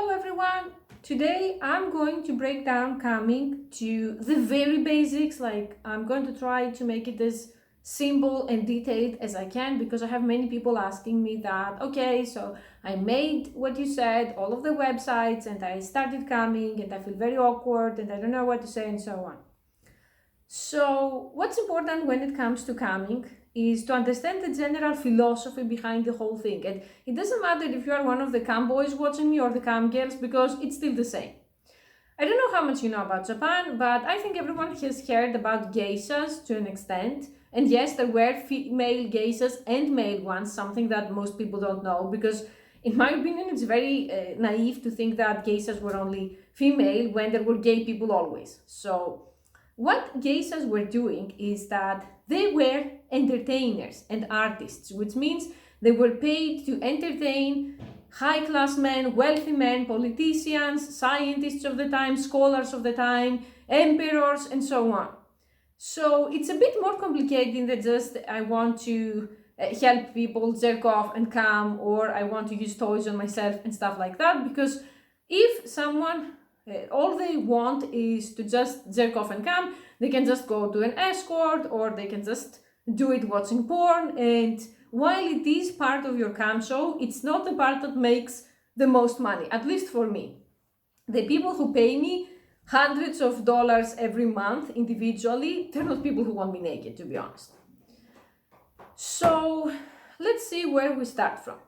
Hello everyone! Today I'm going to break down camming to the very basics. I'm going to try to make it as simple and detailed as I can because I have many people asking me that, okay, so I made what you said, all of the websites, and I started camming and I feel very awkward and I don't know what to say and so on. So what's important when it comes to camming is to understand the general philosophy behind the whole thing. And it doesn't matter if you are one of the cam boys watching me or the cam girls because it's still the same. I don't know how much you know about Japan, but I think everyone has heard about geishas to an extent. And yes, there were female geishas and male ones, something that most people don't know because in my opinion, it's very naive to think that geishas were only female when there were gay people always. So what geishas were doing is that they were entertainers and artists, which means they were paid to entertain high-class men, wealthy men, politicians, scientists of the time, scholars of the time, emperors, and so on. So it's a bit more complicated than just I want to help people jerk off and come, or I want to use toys on myself and stuff like that, because if someone all they want is to just jerk off and come, they can just go to an escort or they can just do it watching porn. And while it is part of your cam show, it's not the part that makes the most money, at least for me. The people who pay me hundreds of dollars every month individually, they're not people who want me naked, to be honest. So let's see where we start from.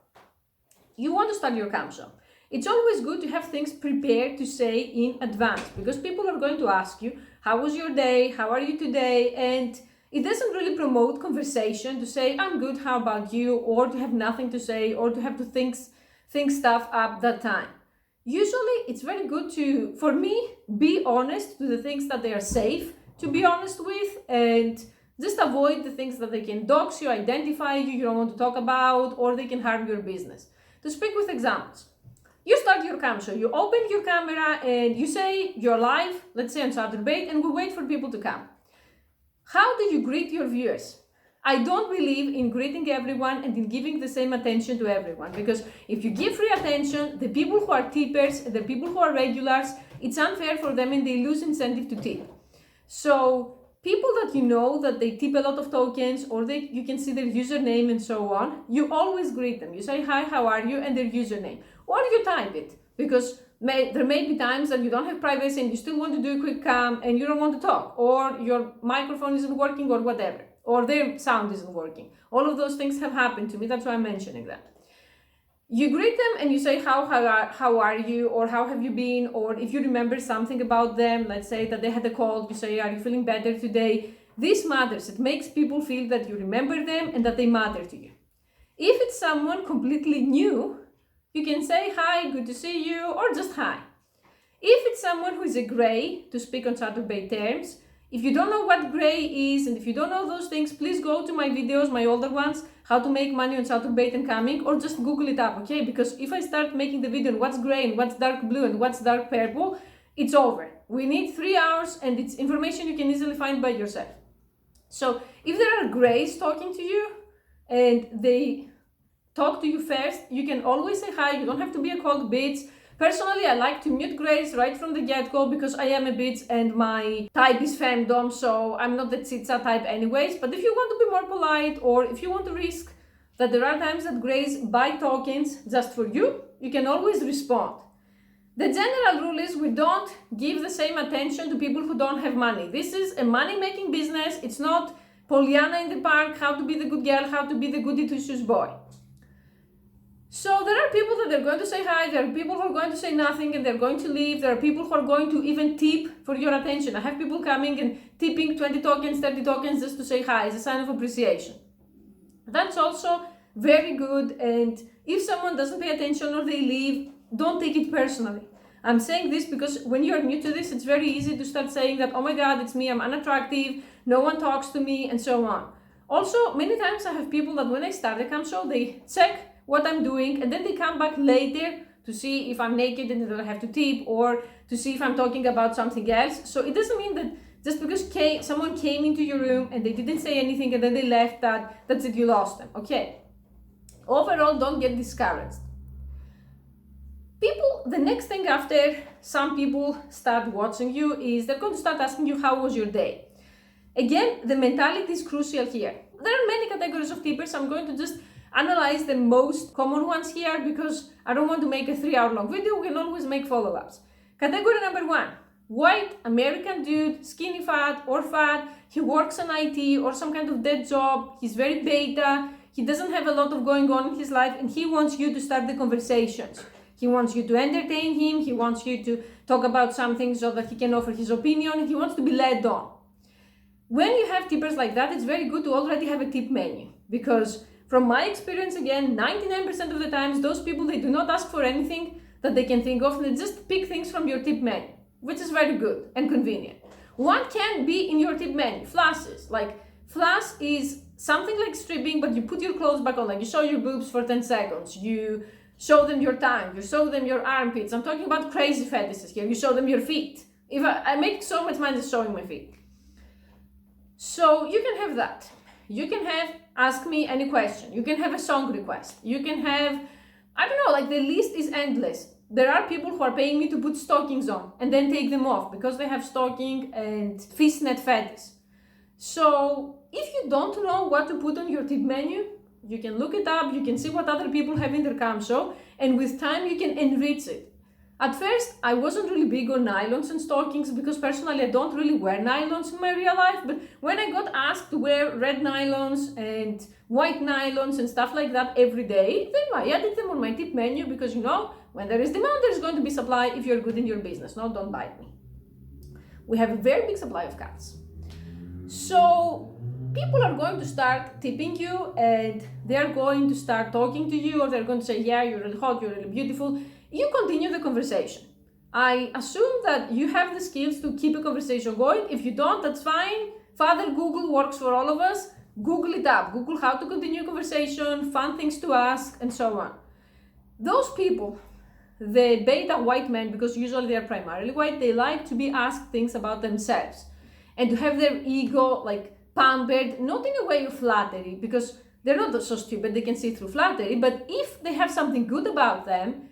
You want to start your cam show. It's always good to have things prepared to say in advance because people are going to ask you, how was your day? How are you today? And it doesn't really promote conversation to say, I'm good, how about you? Or to have nothing to say or to have to think stuff up that time. Usually it's very good to, for me, be honest to the things that they are safe to be honest with and just avoid the things that they can dox you, identify you, you don't want to talk about, or they can harm your business. To speak with examples. You start your cam show, you open your camera and you say you're live, let's say on Chaturbate, and we wait for people to come. How do you greet your viewers? I don't believe in greeting everyone and in giving the same attention to everyone because if you give free attention, the people who are tippers, the people who are regulars, it's unfair for them and they lose incentive to tip. So people that you know that they tip a lot of tokens or you can see their username and so on, you always greet them. You say, hi, how are you? And their username. Or you type it because there may be times that you don't have privacy and you still want to do a quick cam and you don't want to talk or your microphone isn't working or whatever, or their sound isn't working. All of those things have happened to me. That's why I'm mentioning that. You greet them and you say, how are you? Or how have you been? Or if you remember something about them, let's say that they had a cold, you say, are you feeling better today? This matters. It makes people feel that you remember them and that they matter to you. If it's someone completely new, you can say, hi, good to see you, or just hi. If it's someone who is a gray, to speak on Chaturbate terms, if you don't know what gray is, and if you don't know those things, please go to my videos, my older ones, how to make money on Chaturbate and camming, or just Google it up, okay? Because if I start making the video on what's gray and what's dark blue and what's dark purple, it's over. We need 3 hours and it's information you can easily find by yourself. So if there are grays talking to you and they talk to you first, you can always say hi, you don't have to be a cold bitch. Personally, I like to mute grays right from the get-go because I am a bitch and my type is femdom, so I'm not the chitsa type anyways. But if you want to be more polite or if you want to risk that there are times that grays buy tokens just for you, you can always respond. The general rule is we don't give the same attention to people who don't have money. This is a money-making business. It's not Pollyanna in the park, how to be the good girl, how to be the goody two-shoes boy. So there are people that are going to say hi, there are people who are going to say nothing and they're going to leave, there are people who are going to even tip for your attention. I have people coming and tipping 20 tokens, 30 tokens just to say hi, as a sign of appreciation. That's also very good, and if someone doesn't pay attention or they leave, don't take it personally. I'm saying this because when you're new to this, it's very easy to start saying that, oh my god, it's me, I'm unattractive, no one talks to me, and so on. Also, many times I have people that when I start a cam show, they check what I'm doing and then they come back later to see if I'm naked and then I have to tip or to see if I'm talking about something else. So it doesn't mean that just because someone came into your room and they didn't say anything and then they left, that's it, you lost them, okay? Overall, don't get discouraged. People, the next thing after some people start watching you is they're going to start asking you, how was your day? Again, the mentality is crucial here. There are many categories of tippers. I'm going to just analyze the most common ones here because I don't want to make a 3-hour long video. We can always make follow-ups. Category number 1, white American dude, skinny fat or fat. He works in IT or some kind of dead job. He's very beta. He doesn't have a lot of going on in his life, and he wants you to start the conversations. He wants you to entertain him. He wants you to talk about something so that he can offer his opinion. He wants to be led on. When you have tippers like that, it's very good to already have a tip menu, because from my experience, again, 99% of the times, those people, they do not ask for anything that they can think of. They just pick things from your tip menu, which is very good and convenient. What can be in your tip menu? Flashes. Like, flash is something like stripping, but you put your clothes back on. Like, you show your boobs for 10 seconds. You show them your tongue. You show them your armpits. I'm talking about crazy fetishes here. You show them your feet. If I make so much money just showing my feet. So you can have that. You can have ask me any question. You can have a song request. You can have, I don't know, like the list is endless. There are people who are paying me to put stockings on and then take them off because they have stocking and fishnet fetish. So if you don't know what to put on your tip menu, you can look it up, you can see what other people have in their cam show, and with time you can enrich it. At first, I wasn't really big on nylons and stockings because personally I don't really wear nylons in my real life, but when I got asked to wear red nylons and white nylons and stuff like that every day, then I added them on my tip menu because, you know, when there is demand, there's going to be supply if you're good in your business. No, don't bite me. We have a very big supply of cats. So people are going to start tipping you and they're going to start talking to you, or they're going to say, yeah, you're really hot, you're really beautiful. You continue the conversation. I assume that you have the skills to keep a conversation going. If you don't, that's fine. Father Google works for all of us. Google it up. Google how to continue a conversation, fun things to ask, and so on. Those people, the beta white men, because usually they are primarily white, they like to be asked things about themselves and to have their ego like pampered, not in a way of flattery, because they're not so stupid, they can see through flattery, but if they have something good about them,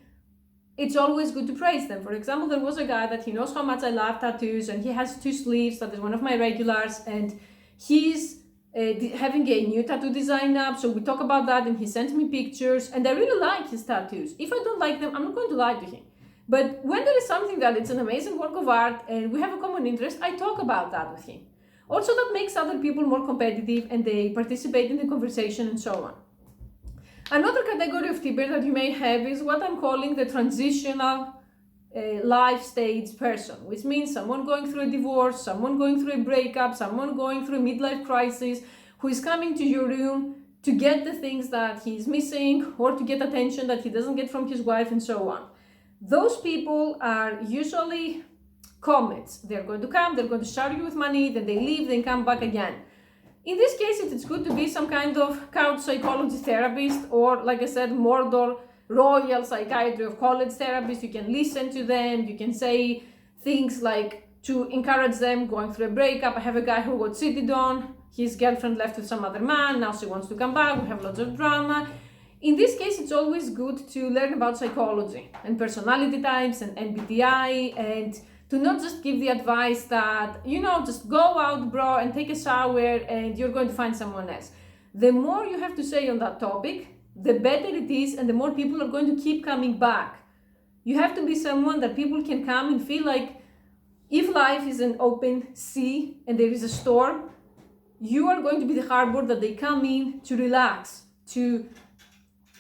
it's always good to praise them. For example, there was a guy that he knows how much I love tattoos, and he has 2 sleeves, that is one of my regulars, and he's having a new tattoo design up, so we talk about that, and he sends me pictures, and I really like his tattoos. If I don't like them, I'm not going to lie to him. But when there is something that it's an amazing work of art, and we have a common interest, I talk about that with him. Also, that makes other people more competitive, and they participate in the conversation, and so on. Another category of tipper that you may have is what I'm calling the transitional life stage person, which means someone going through a divorce, someone going through a breakup, someone going through a midlife crisis, who is coming to your room to get the things that he's missing or to get attention that he doesn't get from his wife, and so on. Those people are usually comets. They're going to come, they're going to shower you with money, then they leave, then come back again. In this case, it's good to be some kind of couch psychology therapist, or, like I said, Mordor Royal Psychiatry of College therapist. You can listen to them, you can say things like to encourage them going through a breakup. I have a guy who got cheated on, his girlfriend left with some other man, now she wants to come back, we have lots of drama. In this case, it's always good to learn about psychology and personality types and MBTI, and to not just give the advice that, you know, just go out, bro, and take a shower and you're going to find someone else. The more you have to say on that topic, the better it is, and the more people are going to keep coming back. You have to be someone that people can come and feel like, if life is an open sea and there is a storm, you are going to be the harbor that they come in to relax, to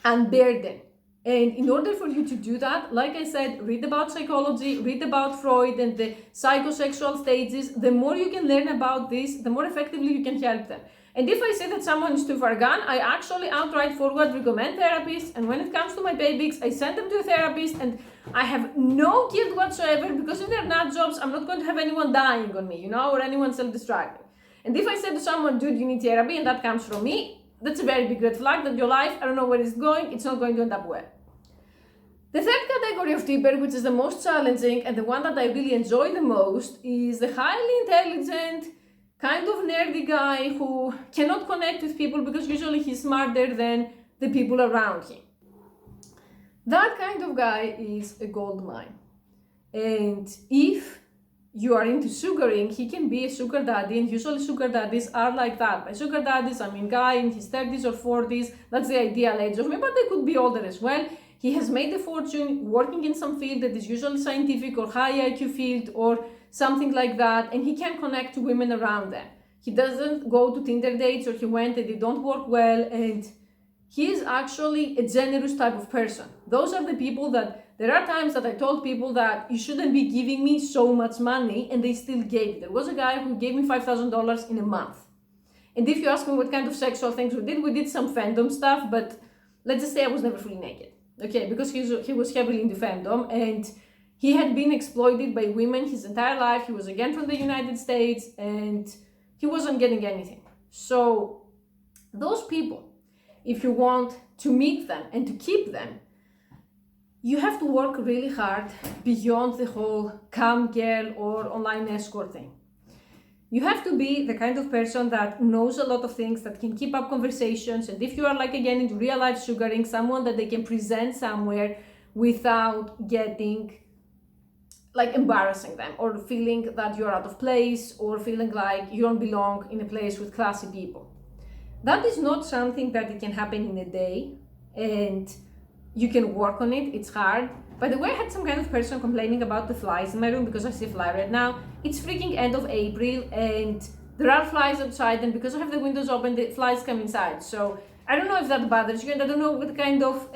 unburden. And in order for you to do that, like I said, read about psychology, read about Freud and the psychosexual stages. The more you can learn about this, the more effectively you can help them. And if I say that someone is too far gone, I actually outright forward recommend therapists. And when it comes to my babies, I send them to a therapist, and I have no guilt whatsoever, because in their nut jobs, I'm not going to have anyone dying on me, you know, or anyone self-destructing. And if I say to someone, dude, you need therapy, and that comes from me, that's a very big red flag that your life, I don't know where it's going, it's not going to end up well. The third category of tipper, which is the most challenging and the one that I really enjoy the most, is the highly intelligent, kind of nerdy guy who cannot connect with people because usually he's smarter than the people around him. That kind of guy is a gold mine. And if you are into sugaring, he can be a sugar daddy, and usually sugar daddies are like that. By sugar daddies, I mean guy in his 30s or 40s, that's the ideal age of me, but they could be older as well. He has made a fortune working in some field that is usually scientific or high IQ field or something like that, and he can connect to women around them. He doesn't go to Tinder dates, or he went and they don't work well, and he is actually a generous type of person. Those are the people that, there are times that I told people that you shouldn't be giving me so much money, and they still gave it. There was a guy who gave me $5,000 in a month. And if you ask me what kind of sexual things we did some fandom stuff, but let's just say I was never fully naked. Okay, because he was heavily into fandom, and he had been exploited by women his entire life. He was again from the United States, and he wasn't getting anything. So those people, if you want to meet them and to keep them, you have to work really hard beyond the whole cam girl or online escort thing. You have to be the kind of person that knows a lot of things, that can keep up conversations, and if you are like again into real life sugaring, someone that they can present somewhere without getting like embarrassing them or feeling that you're out of place or feeling like you don't belong in a place with classy people. That is not something that it can happen in a day, and you can work on it. It's hard. By the way, I had some kind of person complaining about the flies in my room because I see a fly right now. It's freaking end of April and there are flies outside, and because I have the windows open, the flies come inside. So I don't know if that bothers you, and I don't know what kind of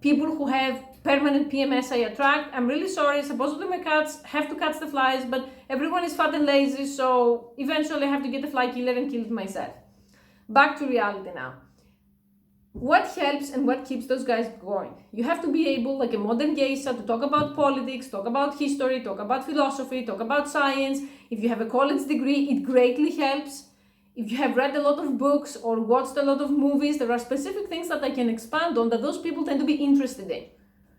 people who have permanent PMS I attract. I'm really sorry. Supposedly my cats have to catch the flies, but everyone is fat and lazy, so eventually I have to get a fly killer and kill it myself. Back to reality now. What helps and what keeps those guys going? You have to be able, like a modern geisha, to talk about politics, talk about history, talk about philosophy, talk about science. If you have a college degree, it greatly helps. If you have read a lot of books or watched a lot of movies, there are specific things that I can expand on that those people tend to be interested in.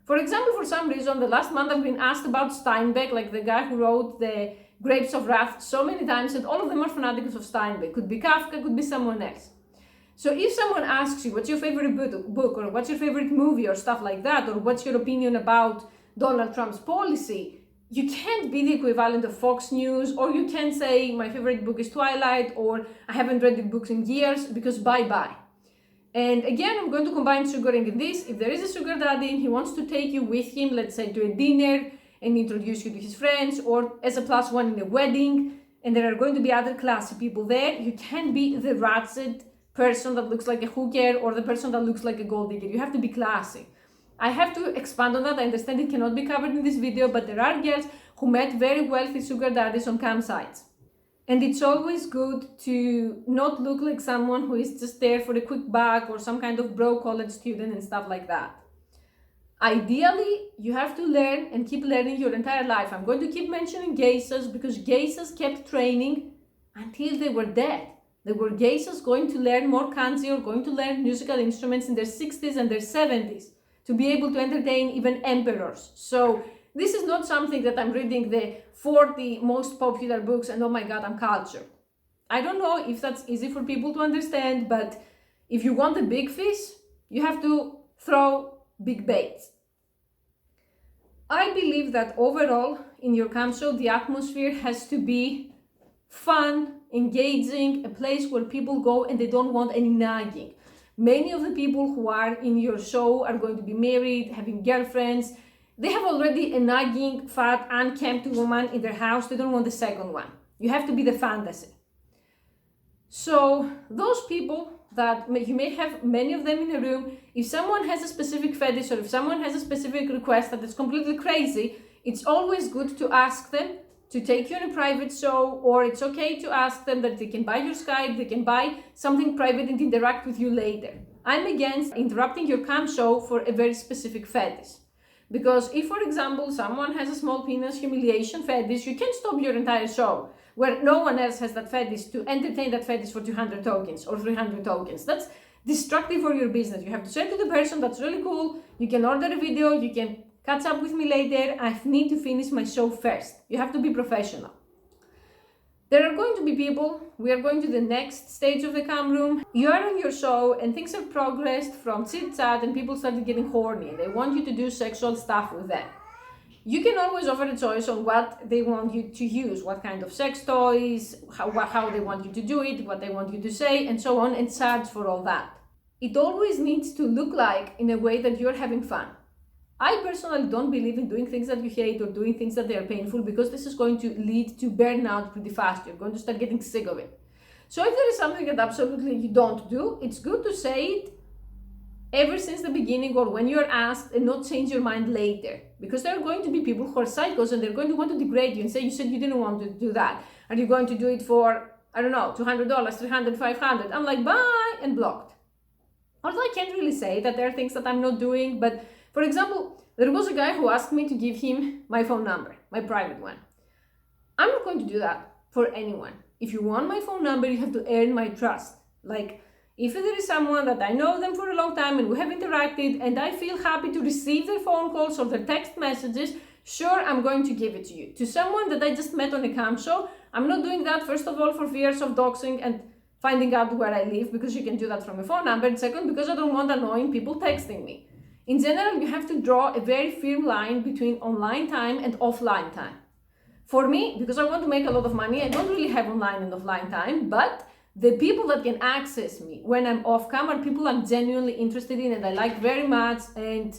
For example, for some reason, the last month I've been asked about Steinbeck, like the guy who wrote the Grapes of Wrath, so many times, and all of them are fanatics of Steinbeck. Could be Kafka, could be someone else. So if someone asks you, what's your favorite book, or what's your favorite movie, or stuff like that, or what's your opinion about Donald Trump's policy, you can't be the equivalent of Fox News, or you can't say, my favorite book is Twilight, or I haven't read the books in years, because bye-bye. And again, I'm going to combine sugaring in this. If there is a sugar daddy and he wants to take you with him, let's say to a dinner, and introduce you to his friends, or as a +1 in a wedding, and there are going to be other classy people there, you can't be the ratchet person that looks like a hooker or the person that looks like a gold digger. You have to be classy. I have to expand on that. I understand it cannot be covered in this video, but there are girls who met very wealthy sugar daddies on campsites. And it's always good to not look like someone who is just there for a quick buck or some kind of broke college student and stuff like that. Ideally, you have to learn and keep learning your entire life. I'm going to keep mentioning geishas because geishas kept training until they were dead. There were geishas going to learn more kanji or going to learn musical instruments in their 60s and their 70s to be able to entertain even emperors. So this is not something that I'm reading the 40 most popular books and oh my god, I'm cultured. I don't know if that's easy for people to understand, but if you want the big fish, you have to throw big baits. I believe that overall in your camp show, the atmosphere has to be fun, engaging, a place where people go and they don't want any nagging. Many of the people who are in your show are going to be married, having girlfriends. They have already a nagging, fat, unkempt woman in their house. They don't want the second one. You have to be the fantasy. So those people that you may have many of them in a room, if someone has a specific fetish or if someone has a specific request that is completely crazy, it's always good to ask them to take you on a private show, or it's okay to ask them that they can buy your Skype, they can buy something private and interact with you later. I'm against interrupting your cam show for a very specific fetish. Because if, for example, someone has a small penis humiliation fetish, you can't stop your entire show where no one else has that fetish to entertain that fetish for 200 tokens or 300 tokens. That's destructive for your business. You have to say to the person, that's really cool, you can order a video, you can catch up with me later, I need to finish my show first. You have to be professional. There are going to be people, we are going to the next stage of the cam room. You are on your show and things have progressed from chit chat and people started getting horny. They want you to do sexual stuff with them. You can always offer a choice on what they want you to use, what kind of sex toys, how they want you to do it, what they want you to say, and so on, and charge for all that. It always needs to look like in a way that you're having fun. I personally don't believe in doing things that you hate or doing things that they are painful, because this is going to lead to burnout pretty fast. You're going to start getting sick of it. So if there is something that absolutely you don't do, it's good to say it ever since the beginning or when you're asked, and not change your mind later. Because there are going to be people who are psychos and they're going to want to degrade you and say, you said you didn't want to do that. Are you going to do it for, I don't know, $200, $300, $500? I'm like, bye, and blocked. Although I can't really say that there are things that I'm not doing, but for example, there was a guy who asked me to give him my phone number, my private one. I'm not going to do that for anyone. If you want my phone number, you have to earn my trust. Like, if there is someone that I know them for a long time and we have interacted and I feel happy to receive their phone calls or their text messages, sure, I'm going to give it to you. To someone that I just met on a cam show, I'm not doing that, first of all, for fears of doxing and finding out where I live, because you can do that from a phone number, and second, because I don't want annoying people texting me. In general, you have to draw a very firm line between online time and offline time. For me, because I want to make a lot of money, I don't really have online and offline time, but the people that can access me when I'm off cam are people I'm genuinely interested in and I like very much, and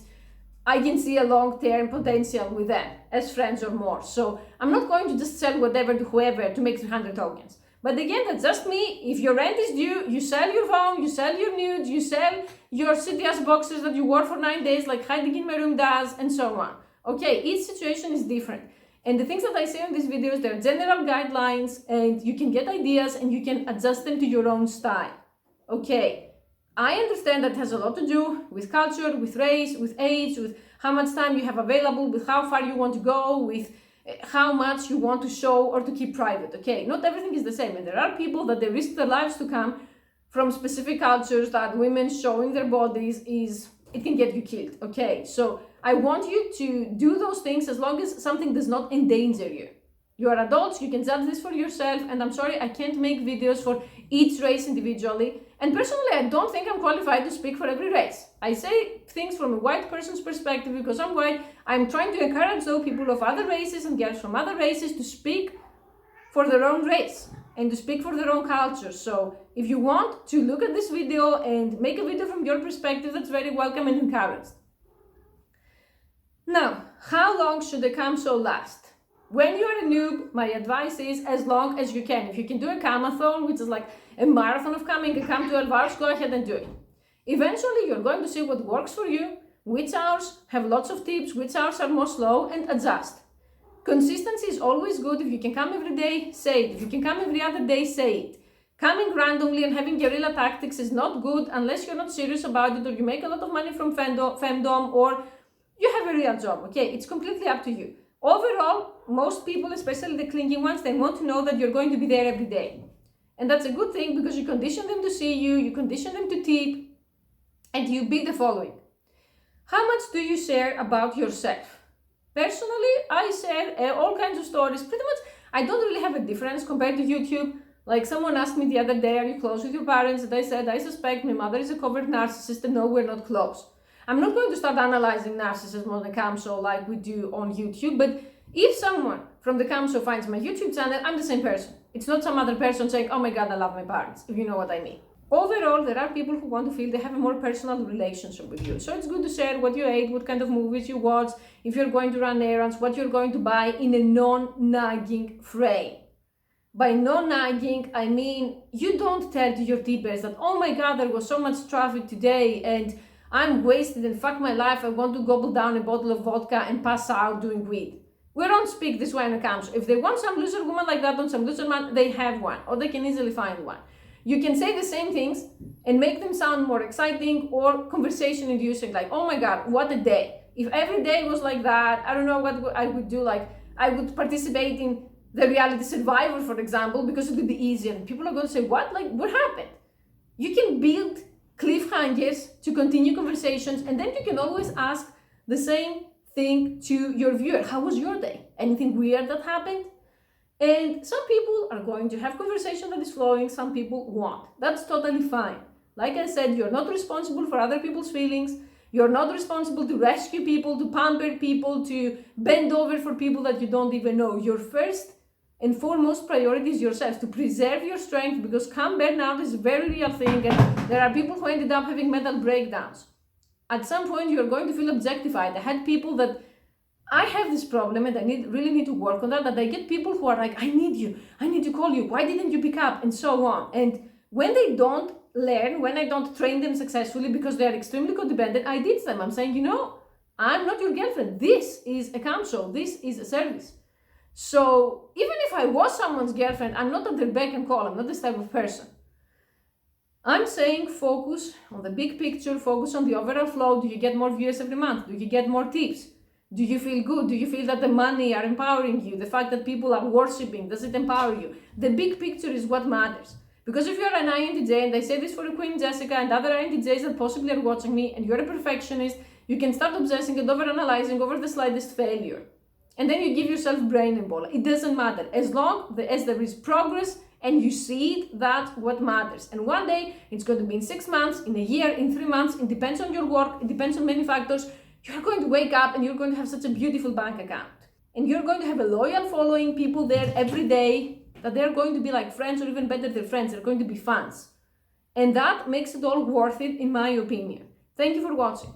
I can see a long-term potential with them as friends or more. So I'm not going to just sell whatever to whoever to make 300 tokens. But again, that's just me. If your rent is due, you sell your phone, you sell your nudes, you sell your CDS boxes that you wore for 9 days, like Hiding in My Room does, and so on. Okay, each situation is different. And the things that I say in these videos, they're general guidelines, and you can get ideas and you can adjust them to your own style. Okay, I understand that has a lot to do with culture, with race, with age, with how much time you have available, with how far you want to go, with how much you want to show or to keep private. Okay, not everything is the same, and there are people that they risk their lives to come from specific cultures that women showing their bodies it can get you killed. Okay, so I want you to do those things as long as something does not endanger you. You are adults, you can judge this for yourself, and I'm sorry, I can't make videos for each race individually. And personally, I don't think I'm qualified to speak for every race. I say things from a white person's perspective because I'm white. I'm trying to encourage those people of other races and girls from other races to speak for their own race and to speak for their own culture. So if you want to look at this video and make a video from your perspective, that's very welcome and encouraged. Now, how long should a cam show last? When you're a noob, my advice is as long as you can. If you can do a camathon, which is like a marathon of camming, a cam 12 hours, go ahead and do it. Eventually, you're going to see what works for you, which hours have lots of tips, which hours are more slow, and adjust. Consistency is always good. If you can come every day, say it. If you can come every other day, say it. Coming randomly and having guerrilla tactics is not good unless you're not serious about it or you make a lot of money from femdom or you have a real job. Okay, it's completely up to you. Overall, most people, especially the clingy ones, they want to know that you're going to be there every day. And that's a good thing because you condition them to see you, you condition them to tip, and you be the following. How much do you share about yourself? Personally, I share all kinds of stories. Pretty much, I don't really have a difference compared to YouTube. Like someone asked me the other day, are you close with your parents? And I said, I suspect my mother is a covert narcissist and no, we're not close. I'm not going to start analyzing narcissism on the cam show like we do on YouTube, but if someone from the cam show finds my YouTube channel, I'm the same person. It's not some other person saying, oh my God, I love my parents, if you know what I mean. Overall, there are people who want to feel they have a more personal relationship with you. So it's good to share what you ate, what kind of movies you watch, if you're going to run errands, what you're going to buy in a non-nagging frame. By non-nagging, I mean, you don't tell to your tippers that, oh my God, there was so much traffic today and I'm wasted and fuck my life, I want to gobble down a bottle of vodka and pass out doing weed. We don't speak this way in the camps. If they want some loser woman like that on some loser man, they have one, or they can easily find one. You can say the same things and make them sound more exciting or conversation inducing, like, oh my God, what a day. If every day was like that, I don't know what I would do. Like, I would participate in the reality Survivor, for example, because it would be easier. And people are going to say, what? Like, what happened? You can build cliffhangers to continue conversations, and then you can always ask the same thing to your viewer. How was your day? Anything weird that happened? And some people are going to have conversation that is flowing, some people won't. That's totally fine. Like I said, you're not responsible for other people's feelings. You're not responsible to rescue people, to pamper people, to bend over for people that you don't even know. Your first and foremost priority is yourself, to preserve your strength, because calm burnout is a very real thing, and there are people who ended up having mental breakdowns. At some point, you're going to feel objectified. I had people that I have this problem and I really need to work on that I get people who are like, I need you, I need to call you, why didn't you pick up, and so on. And when they don't learn, when I don't train them successfully because they are extremely codependent, I teach them. I'm saying, I'm not your girlfriend. This is a counsel. This is a service. So even if I was someone's girlfriend, I'm not at their beck and call. I'm not this type of person. I'm saying focus on the big picture, focus on the overall flow. Do you get more viewers every month? Do you get more tips? Do you feel good? Do you feel that the money are empowering you? The fact that people are worshipping, does it empower you? The big picture is what matters. Because if you're an INTJ, and I say this for Queen Jessica and other INTJs that possibly are watching me, and you're a perfectionist, you can start obsessing and overanalyzing over the slightest failure. And then you give yourself brain Ebola. It doesn't matter. As long as there is progress and you see it, that's what matters. And one day, it's going to be in 6 months, in a year, in 3 months. It depends on your work. It depends on many factors. You're going to wake up and you're going to have such a beautiful bank account. And you're going to have a loyal following, people there every day, that they're going to be like friends, or even better, they're friends. They're going to be fans. And that makes it all worth it, in my opinion. Thank you for watching.